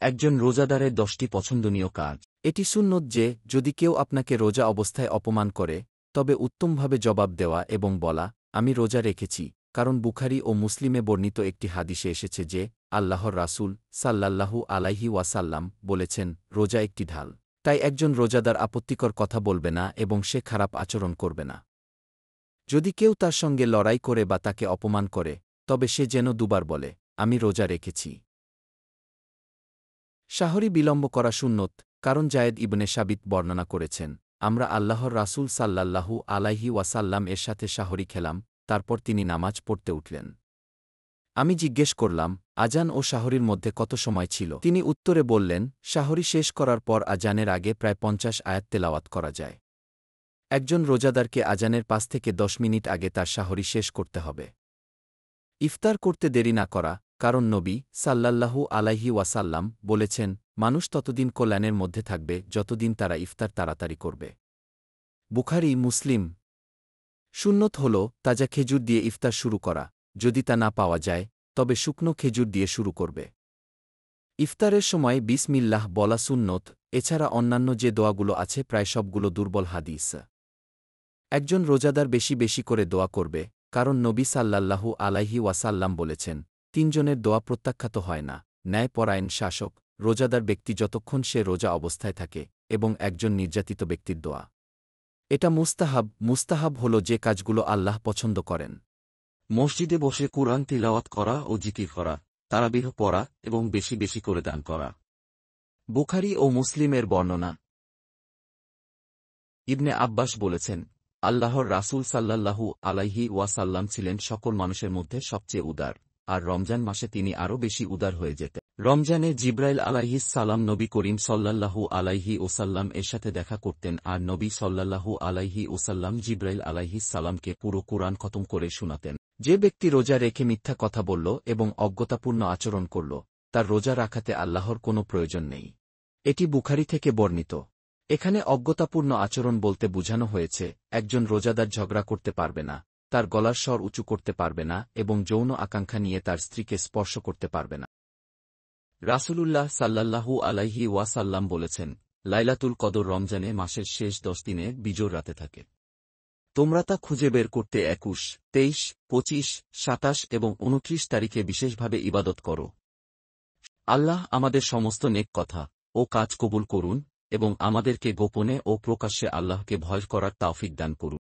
একজন রোজাদারের 10টি পছন্দনীয় কাজ। এটি সুন্নত যে, যদি কেউ আপনাকে রোজা অবস্থায় অপমান করে, তবে উত্তমভাবে জবাব দেওয়া এবং বলা, আমি রোজা রেখেছি, কারণ বুখারী ও মুসলিমে বর্ণিত একটি হাদিসে এসেছে যে, আল্লাহর রাসূল সাল্লাল্লাহু আলাইহি ওয়াসাল্লাম বলেছেন, রোজা একটি ঢাল। তাই একজন রোজাদার আপত্তিকর কথা বলবে না এবং সে খারাপ আচরণ করবে না। যদি কেউ তার সঙ্গে লড়াই করে বা তাকে অপমান করে, তবে সে যেন দুবার বলে, আমি রোজা রেখেছি। শাহরি বিলম্ব করা সুন্নত, কারণ জায়েদ ইবনে সাবিত বর্ণনা করেছেন, আমরা আল্লাহর রাসূল সাল্লাল্লাহু আলাইহি ওয়াসাল্লাম এর সাথে শাহরি খেলাম, তারপর তিনি নামাজ পড়তে উঠলেন। আমি জিজ্ঞেস করলাম, আজান ও শাহরির মধ্যে কত সময় ছিল? তিনি উত্তরে বললেন, শাহরি শেষ করার পর আজানের আগে প্রায় 50 আয়াত তেলাওয়াত করা যায়। একজন রোজাদারকে আজানের 5 থেকে 10 মিনিট আগে তার শাহরি শেষ করতে হবে। ইফতার করতে দেরি না করা, কারণ নবী সাল্লাল্লাহু আলাইহি ওয়াসাল্লাম বলেছেন, মানুষ ততদিন কল্যাণের মধ্যে থাকবে যতদিন তারা ইফতার তাড়াতাড়ি করবে। বুখারী মুসলিম। সুন্নত হল তাজা খেজুর দিয়ে ইফতার শুরু করা, যদি তা না পাওয়া যায়, তবে শুকনো খেজুর দিয়ে শুরু করবে। ইফতারের সময় বিসমিল্লাহ বলা সুন্নত, এছাড়া অন্যান্য যে দোয়াগুলো আছে প্রায় সবগুলো দুর্বল হাদিস। একজন রোজাদার বেশি বেশি করে দোয়া করবে, কারণ নবী সাল্লাল্লাহু আলাইহি ওয়াসাল্লাম বলেছেন, 3 জনের দোয়া প্রত্যাখ্যাত হয় না, ন্যায়পরায়ণ শাসক, রোজাদার ব্যক্তি যতক্ষণ সে রোজা অবস্থায় থাকে, এবং একজন নির্যাতিত ব্যক্তির দোয়া। এটা মুস্তাহাব হল যে কাজগুলো আল্লাহ পছন্দ করেন। মসজিদে বসে কুরআন তিলাওয়াত করা ও জিকির করা, তারাবিহ পড়া এবং বেশি বেশি করে দান করা। বুখারী ও মুসলিমের বর্ণনা। ইবনে আব্বাস বলেছেন, আল্লাহর রাসূল সাল্লাল্লাহু আলাইহি ওয়াসাল্লাম ছিলেন সকল মানুষের মধ্যে সবচেয়ে উদার, আর রমজান মাসে তিনি আরও বেশি উদার হয়ে যেতেন। রমজানে জিব্রাইল আলাইহিস সালাম নবী করিম সাল্লাল্লাহু আলাইহি ওসাল্লাম এর সাথে দেখা করতেন, আর নবী সাল্লাল্লাহু আলাইহি ওসাল্লাম জিব্রাইল আলাইহিস সালামকে পুরো কুরআন খতম করে শোনাতেন। যে ব্যক্তি রোজা রেখে মিথ্যা কথা বলল এবং অজ্ঞতাপূর্ণ আচরণ করল, তার রোজা রাখাতে আল্লাহর কোনো প্রয়োজন নেই। এটি বুখারী থেকে বর্ণিত। এখানে অজ্ঞতাপূর্ণ আচরণ বলতে বোঝানো হয়েছে, একজন রোজাদার ঝগড়া করতে পারবে না, তার গলার স্বর উঁচু করতে পারবে না এবং যৌন আকাঙ্ক্ষা নিয়ে তার স্ত্রীকে স্পর্শ করতে পারবে না। রাসূলুল্লাহ সাল্লাল্লাহু আলাইহি ওয়াসাল্লাম বলেছেন, লাইলাতুল কদর রমজানে মাসের শেষ 10 দিনে বিজোড় রাতে থাকে। তোমরা তা খুঁজে বের করতে 21, 23, 25, 27 এবং 29 তারিখে বিশেষভাবে ইবাদত করো। আল্লাহ আমাদের সমস্ত নেক কথা ও কাজ কবুল করুন এবং আমাদেরকে গোপনে ও প্রকাশ্যে আল্লাহকে ভয় করার তাওফিক দান করুন।